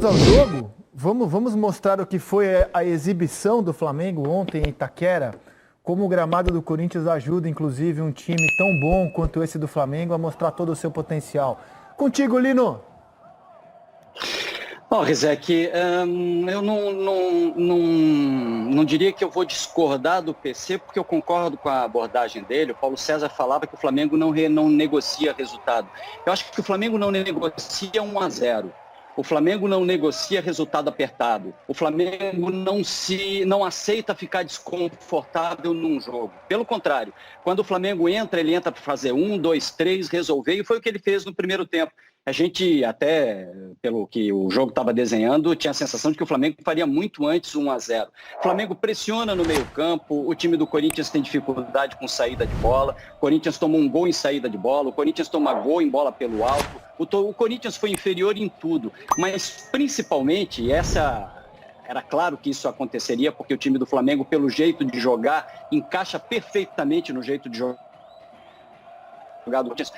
Vamos ao jogo? Vamos mostrar o que foi a exibição do Flamengo ontem em Itaquera. Como o gramado do Corinthians ajuda, inclusive, um time tão bom quanto esse do Flamengo a mostrar todo o seu potencial. Contigo, Lino. Rizek, eu não diria que eu vou discordar do PC, porque eu concordo com a abordagem dele. O Paulo César falava que o Flamengo não negocia resultado. Eu acho que o Flamengo não negocia 1-0. O Flamengo não negocia resultado apertado. O Flamengo não aceita ficar desconfortável num jogo. Pelo contrário, quando o Flamengo entra, ele entra para fazer 1, 2, 3, resolver, e foi o que ele fez no primeiro tempo. A gente, até pelo que o jogo estava desenhando, tinha a sensação de que o Flamengo faria muito antes 1-0. O Flamengo pressiona no meio-campo, o time do Corinthians tem dificuldade com saída de bola, o Corinthians toma um gol em saída de bola, o Corinthians toma gol em bola pelo alto, o Corinthians foi inferior em tudo, mas principalmente era claro que isso aconteceria, porque o time do Flamengo, pelo jeito de jogar, encaixa perfeitamente no jeito de jogar do Corinthians.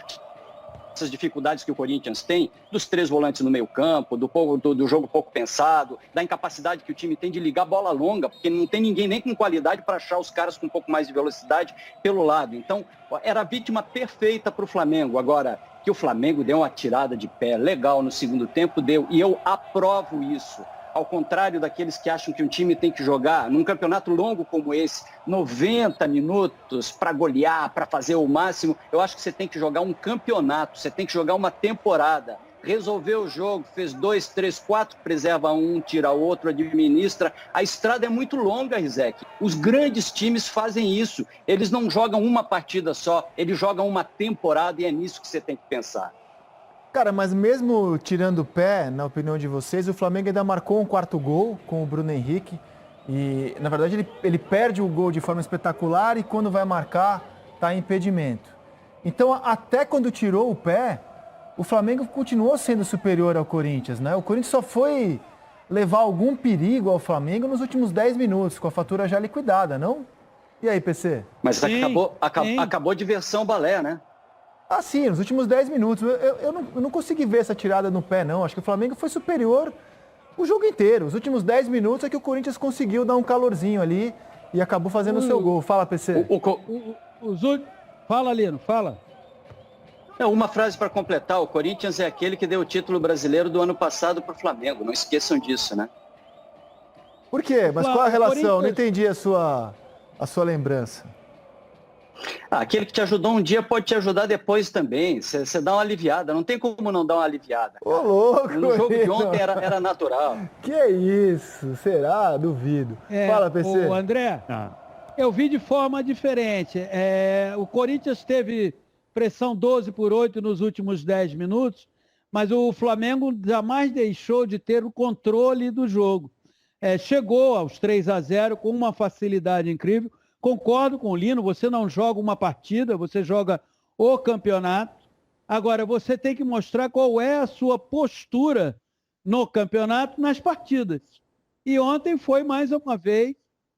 Essas dificuldades que o Corinthians tem, dos 3 volantes no meio campo, do jogo pouco pensado, da incapacidade que o time tem de ligar bola longa, porque não tem ninguém nem com qualidade para achar os caras com um pouco mais de velocidade pelo lado. Então, era a vítima perfeita para o Flamengo. Agora, que o Flamengo deu uma tirada de pé legal no segundo tempo, deu, e eu aprovo isso. Ao contrário daqueles que acham que um time tem que jogar num campeonato longo como esse, 90 minutos para golear, para fazer o máximo, eu acho que você tem que jogar um campeonato, você tem que jogar uma temporada. Resolveu o jogo, fez 2, 3, 4, preserva um, tira outro, administra. A estrada é muito longa, Rizek. Os grandes times fazem isso. Eles não jogam uma partida só, eles jogam uma temporada, e é nisso que você tem que pensar. Cara, mas mesmo tirando o pé, na opinião de vocês, o Flamengo ainda marcou um 4º gol com o Bruno Henrique. E, na verdade, ele perde o gol de forma espetacular e quando vai marcar, está em impedimento. Então, até quando tirou o pé, o Flamengo continuou sendo superior ao Corinthians, né? O Corinthians só foi levar algum perigo ao Flamengo nos últimos 10 minutos, com a fatura já liquidada, não? E aí, PC? Mas acabou de versão balé, né? Ah, sim, nos últimos 10 minutos. Eu não consegui ver essa tirada no pé, não. Acho que o Flamengo foi superior o jogo inteiro. Os últimos 10 minutos é que o Corinthians conseguiu dar um calorzinho ali e acabou fazendo o seu gol. Fala, PC. Fala, Lino, fala. Uma frase para completar. O Corinthians é aquele que deu o título brasileiro do ano passado para o Flamengo. Não esqueçam disso, né? Por quê? Mas qual a relação? Não entendi a sua lembrança. Aquele que te ajudou um dia pode te ajudar depois também. Você dá uma aliviada. Não tem como não dar uma aliviada. Ô, louco! No jogo de ontem era natural. Que isso? Será? Duvido. Fala, PC. André, eu vi de forma diferente. O Corinthians teve pressão 12-8 nos últimos 10 minutos, mas o Flamengo jamais deixou de ter o controle do jogo. Chegou aos 3-0 com uma facilidade incrível. Concordo com o Lino, você não joga uma partida, você joga o campeonato. Agora, você tem que mostrar qual é a sua postura no campeonato, nas partidas. E ontem foi, mais uma vez,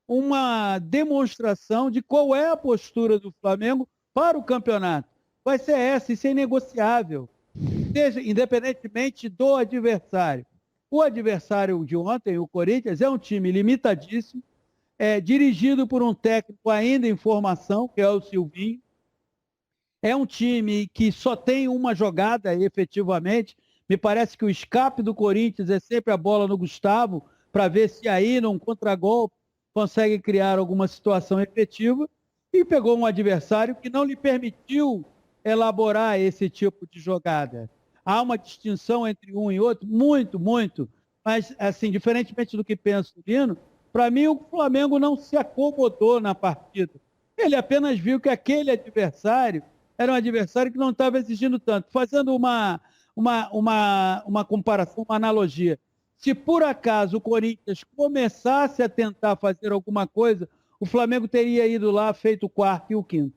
uma demonstração de qual é a postura do Flamengo para o campeonato. Vai ser essa, isso é inegociável, independentemente do adversário. O adversário de ontem, o Corinthians, é um time limitadíssimo, dirigido por um técnico ainda em formação, que é o Silvinho. É um time que só tem uma jogada, efetivamente. Me parece que o escape do Corinthians é sempre a bola no Gustavo, para ver se aí, num contragolpe, consegue criar alguma situação efetiva. E pegou um adversário que não lhe permitiu elaborar esse tipo de jogada. Há uma distinção entre um e outro, muito, muito. Mas, assim, diferentemente do que pensa o Lino, para mim, o Flamengo não se acomodou na partida. Ele apenas viu que aquele adversário era um adversário que não estava exigindo tanto. Fazendo uma comparação, uma analogia. Se por acaso o Corinthians começasse a tentar fazer alguma coisa, o Flamengo teria ido lá, feito o 4º e o 5º.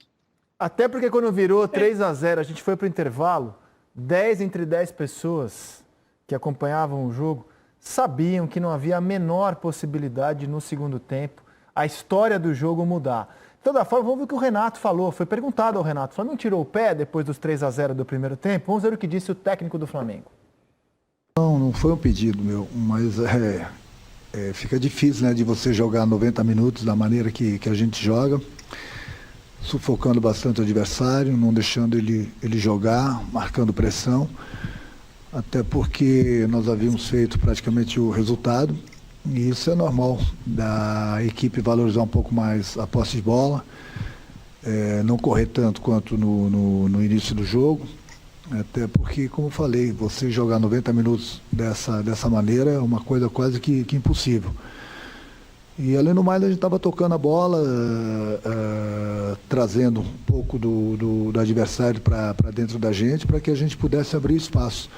Até porque quando virou 3-0, a gente foi para o intervalo, 10 entre 10 pessoas que acompanhavam o jogo sabiam que não havia a menor possibilidade no segundo tempo a história do jogo mudar. De toda forma, vamos ver o que o Renato falou. Foi perguntado ao Renato. O Flamengo tirou o pé depois dos 3-0 do primeiro tempo. Vamos ver o que disse o técnico do Flamengo. Não foi um pedido meu, mas fica difícil, né, de você jogar 90 minutos da maneira que a gente joga, sufocando bastante o adversário, não deixando ele jogar, marcando pressão, até porque nós havíamos feito praticamente o resultado, e isso é normal, da equipe valorizar um pouco mais a posse de bola, não correr tanto quanto no início do jogo, até porque, como eu falei, você jogar 90 minutos dessa maneira é uma coisa quase que impossível. E além do mais, a gente estava tocando a bola, trazendo um pouco do adversário para dentro da gente, para que a gente pudesse abrir espaço.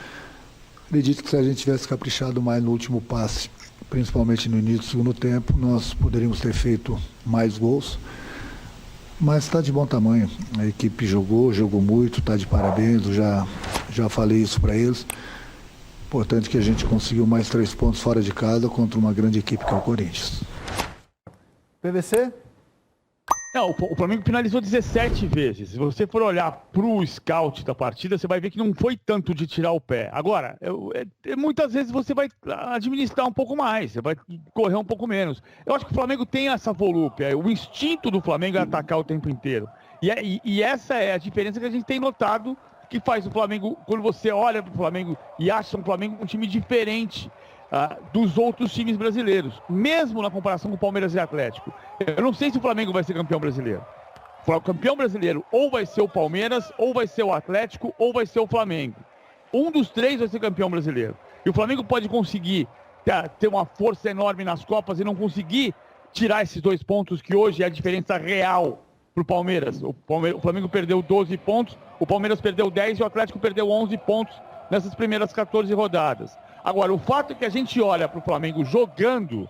Acredito que se a gente tivesse caprichado mais no último passe, principalmente no início do segundo tempo, nós poderíamos ter feito mais gols. Mas está de bom tamanho. A equipe jogou muito, está de parabéns, eu já falei isso para eles. Importante que a gente conseguiu mais 3 pontos fora de casa contra uma grande equipe que é o Corinthians. PVC? Não, o Flamengo finalizou 17 vezes. Se você for olhar para o scout da partida, você vai ver que não foi tanto de tirar o pé. Agora, muitas vezes você vai administrar um pouco mais, você vai correr um pouco menos. Eu acho que o Flamengo tem essa volúpia, o instinto do Flamengo é atacar o tempo inteiro. E essa é a diferença que a gente tem notado, que faz o Flamengo, quando você olha para o Flamengo e acha um Flamengo um time diferente dos outros times brasileiros, mesmo na comparação com o Palmeiras e Atlético. Eu não sei se o Flamengo vai ser campeão brasileiro. O campeão brasileiro ou vai ser o Palmeiras, ou vai ser o Atlético, ou vai ser o Flamengo. Um dos três vai ser campeão brasileiro. E o Flamengo pode conseguir ter uma força enorme nas Copas e não conseguir tirar esses 2 pontos, que hoje é a diferença real para o Palmeiras. O Flamengo perdeu 12 pontos, o Palmeiras perdeu 10 e o Atlético perdeu 11 pontos nessas primeiras 14 rodadas. Agora, o fato é que a gente olha para o Flamengo jogando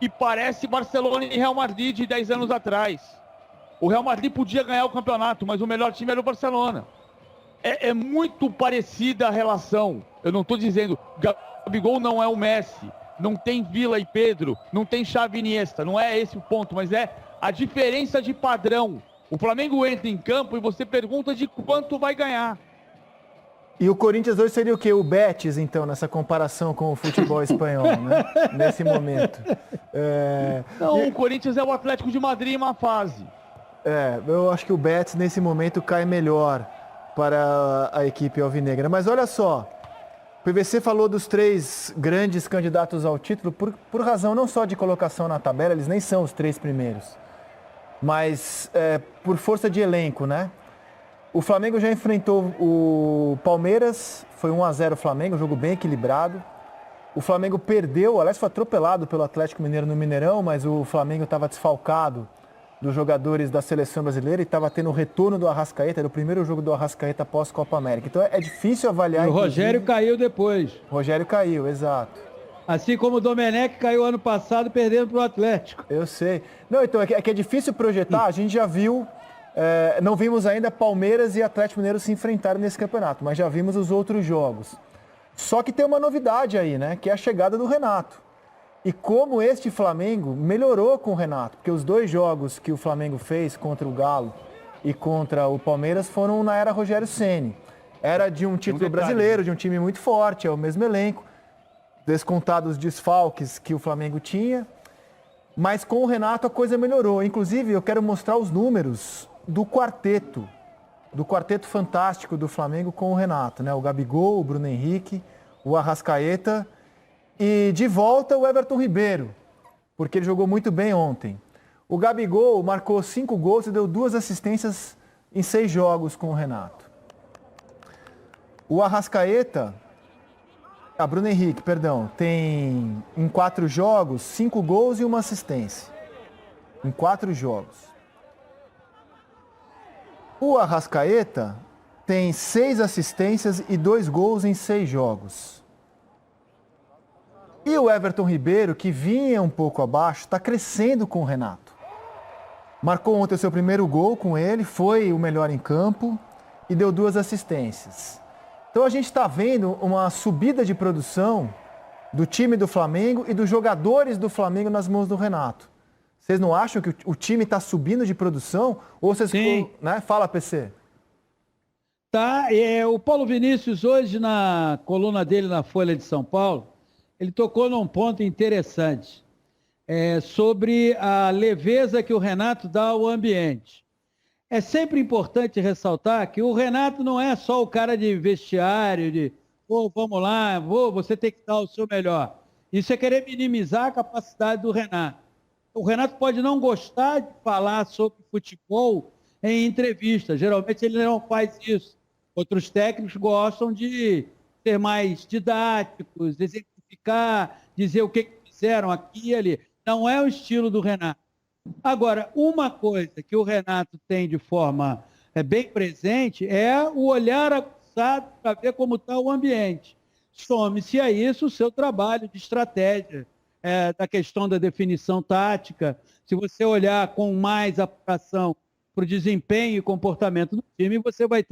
e parece Barcelona e Real Madrid de 10 anos atrás. O Real Madrid podia ganhar o campeonato, mas o melhor time era o Barcelona. É muito parecida a relação. Eu não estou dizendo, Gabigol não é o Messi, não tem Vila e Pedro, não tem Xavi e Iniesta, não é esse o ponto, mas é a diferença de padrão. O Flamengo entra em campo e você pergunta de quanto vai ganhar. E o Corinthians hoje seria o quê? O Betis, então, nessa comparação com o futebol espanhol, né? Nesse momento. Não, o Corinthians é o Atlético de Madrid em uma fase. Eu acho que o Betis, nesse momento, cai melhor para a equipe alvinegra. Mas olha só, o PVC falou dos 3 grandes candidatos ao título por razão não só de colocação na tabela, eles nem são os 3 primeiros, mas por força de elenco, né? O Flamengo já enfrentou o Palmeiras, foi 1-0 o Flamengo, um jogo bem equilibrado. O Flamengo perdeu, aliás, foi atropelado pelo Atlético Mineiro no Mineirão, mas o Flamengo estava desfalcado dos jogadores da seleção brasileira e estava tendo o retorno do Arrascaeta, era o primeiro jogo do Arrascaeta após Copa América. Então é difícil avaliar... E o Rogério caiu depois. Rogério caiu, exato. Assim como o Domenech caiu ano passado perdendo para o Atlético. Eu sei. Não, então é que é difícil projetar, a gente já viu... não vimos ainda Palmeiras e Atlético Mineiro se enfrentarem nesse campeonato, mas já vimos os outros jogos. Só que tem uma novidade aí, né? Que é a chegada do Renato. E como este Flamengo melhorou com o Renato, porque os 2 jogos que o Flamengo fez contra o Galo e contra o Palmeiras foram na era Rogério Ceni. Era de um título brasileiro, de um time muito forte, é o mesmo elenco, descontados os desfalques que o Flamengo tinha. Mas com o Renato a coisa melhorou. Inclusive, eu quero mostrar os números do quarteto fantástico do Flamengo com o Renato, né? O Gabigol, o Bruno Henrique, o Arrascaeta e de volta o Everton Ribeiro, porque ele jogou muito bem ontem. O Gabigol marcou 5 gols e deu 2 assistências em 6 jogos com o Renato. O Arrascaeta, Bruno Henrique, perdão, tem em 4 jogos 5 gols e 1 assistência. Em 4 jogos. O Arrascaeta tem 6 assistências e 2 gols em 6 jogos. E o Everton Ribeiro, que vinha um pouco abaixo, está crescendo com o Renato. Marcou ontem o seu primeiro gol com ele, foi o melhor em campo e deu 2 assistências. Então a gente está vendo uma subida de produção do time do Flamengo e dos jogadores do Flamengo nas mãos do Renato. Vocês não acham que o time está subindo de produção? Ou vocês... Sim. Né? Fala, PC. Tá, o Paulo Vinícius hoje na coluna dele na Folha de São Paulo, ele tocou num ponto interessante, sobre a leveza que o Renato dá ao ambiente. É sempre importante ressaltar que o Renato não é só o cara de vestiário, de vamos lá, você tem que dar o seu melhor. Isso é querer minimizar a capacidade do Renato. O Renato pode não gostar de falar sobre futebol em entrevista, geralmente ele não faz isso. Outros técnicos gostam de ser mais didáticos, exemplificar, dizer o que fizeram aqui e ali. Não é o estilo do Renato. Agora, uma coisa que o Renato tem de forma bem presente é o olhar aguçado para ver como está o ambiente. Some-se a isso o seu trabalho de estratégia, da questão da definição tática. Se você olhar com mais apuração para o desempenho e comportamento do time, você vai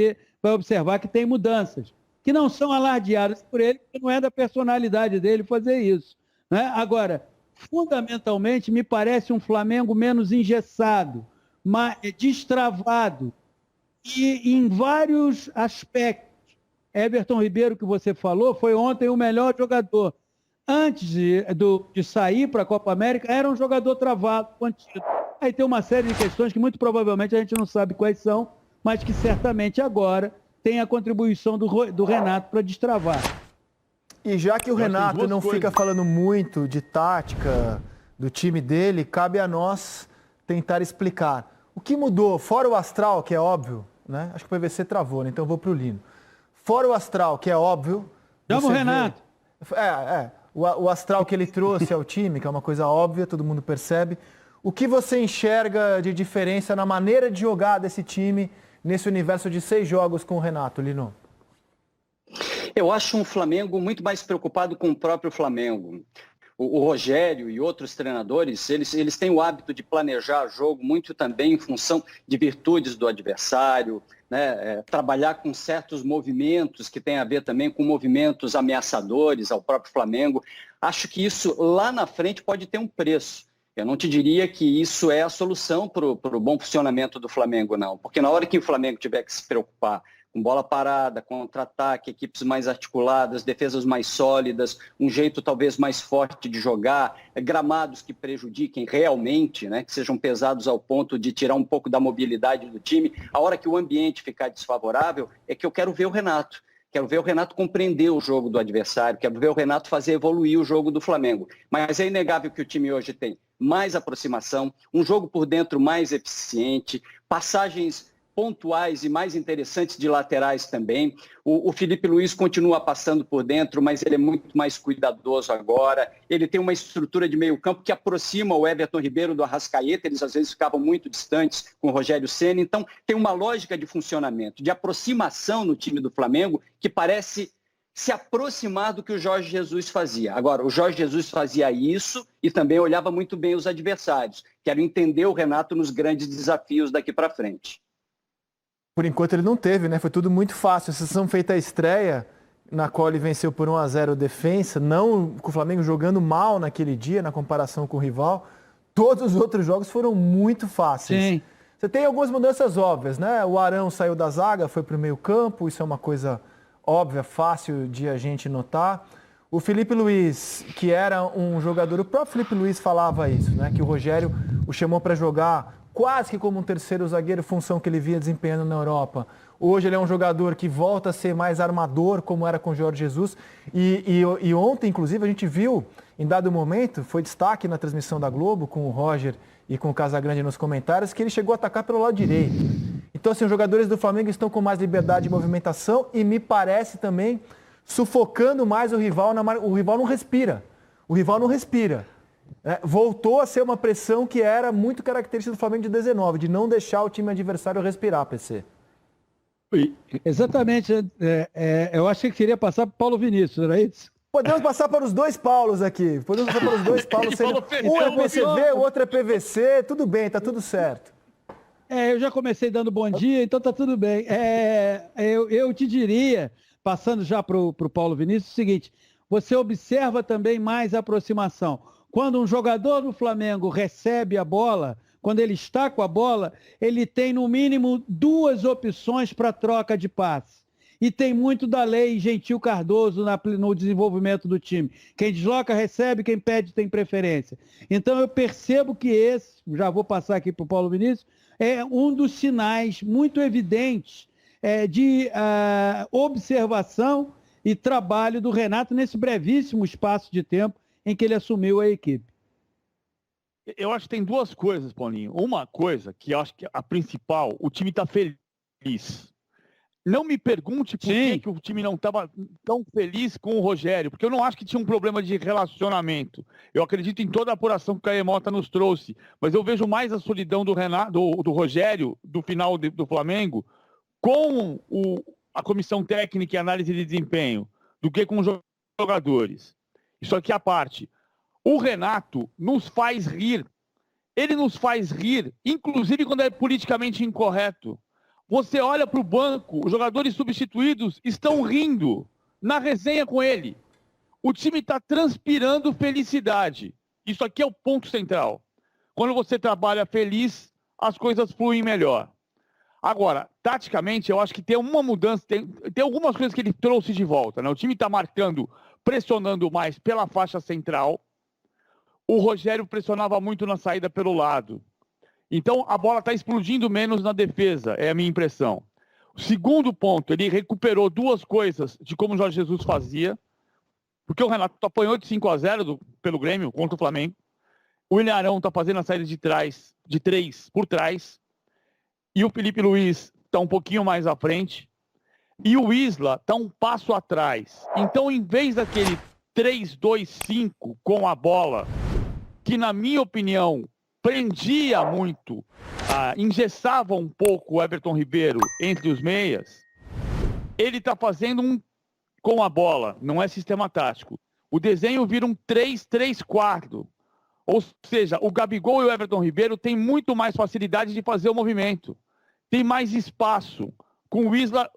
observar que tem mudanças, que não são alardeadas por ele, porque não é da personalidade dele fazer isso, né? Agora, fundamentalmente, me parece um Flamengo menos engessado, destravado, e em vários aspectos. Everton Ribeiro, que você falou, foi ontem o melhor jogador. Antes de sair para a Copa América, era um jogador travado, contido. Aí tem uma série de questões que muito provavelmente a gente não sabe quais são, mas que certamente agora tem a contribuição do Renato para destravar. E já que o Renato não fica falando muito de tática do time dele, cabe a nós tentar explicar. O que mudou, fora o astral, que é óbvio, né? Acho que o PVC travou, né? Então eu vou para o Lino. Fora o astral, que é óbvio... Chama o Renato. O astral que ele trouxe ao time, que é uma coisa óbvia, todo mundo percebe. O que você enxerga de diferença na maneira de jogar desse time nesse universo de 6 jogos com o Renato, Lino? Eu acho um Flamengo muito mais preocupado com o próprio Flamengo. O Rogério e outros treinadores, eles têm o hábito de planejar jogo muito também em função de virtudes do adversário, né? Trabalhar com certos movimentos que tem a ver também com movimentos ameaçadores ao próprio Flamengo. Acho que isso lá na frente pode ter um preço. Eu não te diria que isso é a solução para o bom funcionamento do Flamengo, não. Porque na hora que o Flamengo tiver que se preocupar com bola parada, contra-ataque, equipes mais articuladas, defesas mais sólidas, um jeito talvez mais forte de jogar, gramados que prejudiquem realmente, né, que sejam pesados ao ponto de tirar um pouco da mobilidade do time, a hora que o ambiente ficar desfavorável, é que eu quero ver o Renato. Quero ver o Renato compreender o jogo do adversário, quero ver o Renato fazer evoluir o jogo do Flamengo. Mas é inegável que o time hoje tem mais aproximação, um jogo por dentro mais eficiente, passagens pontuais e mais interessantes de laterais também. O Felipe Luiz continua passando por dentro, mas ele é muito mais cuidadoso agora. Ele tem uma estrutura de meio campo que aproxima o Everton Ribeiro do Arrascaeta. Eles às vezes ficavam muito distantes com o Rogério Ceni. Então tem uma lógica de funcionamento, de aproximação no time do Flamengo que parece se aproximar do que o Jorge Jesus fazia. Agora, o Jorge Jesus fazia isso e também olhava muito bem os adversários. Quero entender o Renato nos grandes desafios daqui para frente. Por enquanto ele não teve, né? Foi tudo muito fácil. A sessão feita a estreia, na qual ele venceu por 1-0 o Defensa, não com o Flamengo jogando mal naquele dia, na comparação com o rival. Todos os outros jogos foram muito fáceis. Sim. Você tem algumas mudanças óbvias, né? O Arão saiu da zaga, foi para o meio campo, isso é uma coisa óbvia, fácil de a gente notar. O Felipe Luiz, que era um jogador, o próprio Felipe Luiz falava isso, né? Que o Rogério o chamou para jogar quase que como um terceiro zagueiro, função que ele vinha desempenhando na Europa. Hoje ele é um jogador que volta a ser mais armador, como era com o Jorge Jesus. E ontem, inclusive, a gente viu, em dado momento, foi destaque na transmissão da Globo, com o Roger e com o Casagrande nos comentários, que ele chegou a atacar pelo lado direito. Então, assim, os jogadores do Flamengo estão com mais liberdade de movimentação e me parece também sufocando mais o rival. O rival não respira. O rival não respira. Voltou a ser uma pressão que era muito característica do Flamengo de 19, de não deixar o time adversário respirar, PC. Exatamente. Eu acho que queria passar para o Paulo Vinícius, era isso? Podemos passar para os dois Paulos aqui. Podemos passar para os dois Paulos. Um é PCV, o outro é PVC. Tudo bem, tá tudo certo. Eu já comecei dando bom dia, então tá tudo bem. Eu te diria, passando já para o Paulo Vinícius, o seguinte: você observa também mais a aproximação. Quando um jogador do Flamengo recebe a bola, quando ele está com a bola, ele tem no mínimo 2 opções para troca de passe. E tem muito da lei Gentil Cardoso no desenvolvimento do time. Quem desloca recebe, quem pede tem preferência. Então eu percebo que esse, já vou passar aqui para o Paulo Vinícius, é um dos sinais muito evidentes de observação e trabalho do Renato nesse brevíssimo espaço de tempo em que ele assumiu a equipe. Eu acho que tem 2 coisas, Paulinho. Uma coisa que eu acho que a principal, o time está feliz. Não me pergunte por que o time não estava tão feliz com o Rogério, porque eu não acho que tinha um problema de relacionamento. Eu acredito em toda a apuração que o Caemota nos trouxe, mas eu vejo mais a solidão do Rogério, do final do Flamengo, com a comissão técnica e análise de desempenho, do que com os jogadores. Isso aqui é a parte. O Renato nos faz rir. Ele nos faz rir, inclusive quando é politicamente incorreto. Você olha para o banco, os jogadores substituídos estão rindo na resenha com ele. O time está transpirando felicidade. Isso aqui é o ponto central. Quando você trabalha feliz, as coisas fluem melhor. Agora, taticamente, eu acho que tem uma mudança, tem algumas coisas que ele trouxe de volta, né? O time está marcando, pressionando mais pela faixa central. O Rogério pressionava muito na saída pelo lado. Então, a bola está explodindo menos na defesa, é a minha impressão. O segundo ponto, ele recuperou 2 coisas de como o Jorge Jesus fazia, porque o Renato apanhou de 5-0 pelo Grêmio contra o Flamengo. O William Arão está fazendo a saída de 3 por trás. E o Felipe Luiz está um pouquinho mais à frente. E o Isla está um passo atrás. Então, em vez daquele 3-2-5 com a bola, que na minha opinião prendia muito, engessava um pouco o Everton Ribeiro entre os meias, ele está fazendo um com a bola, não é sistema tático. O desenho vira um 3-3-4. Ou seja, o Gabigol e o Everton Ribeiro têm muito mais facilidade de fazer o movimento. Tem mais espaço. Com o Isla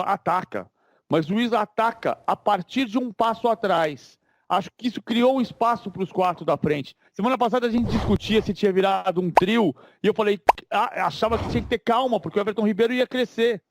ataca. Mas o Isla ataca a partir de um passo atrás. Acho que isso criou um espaço para os 4 da frente. Semana passada a gente discutia se tinha virado um trio, e eu falei, achava que tinha que ter calma, porque o Everton Ribeiro ia crescer.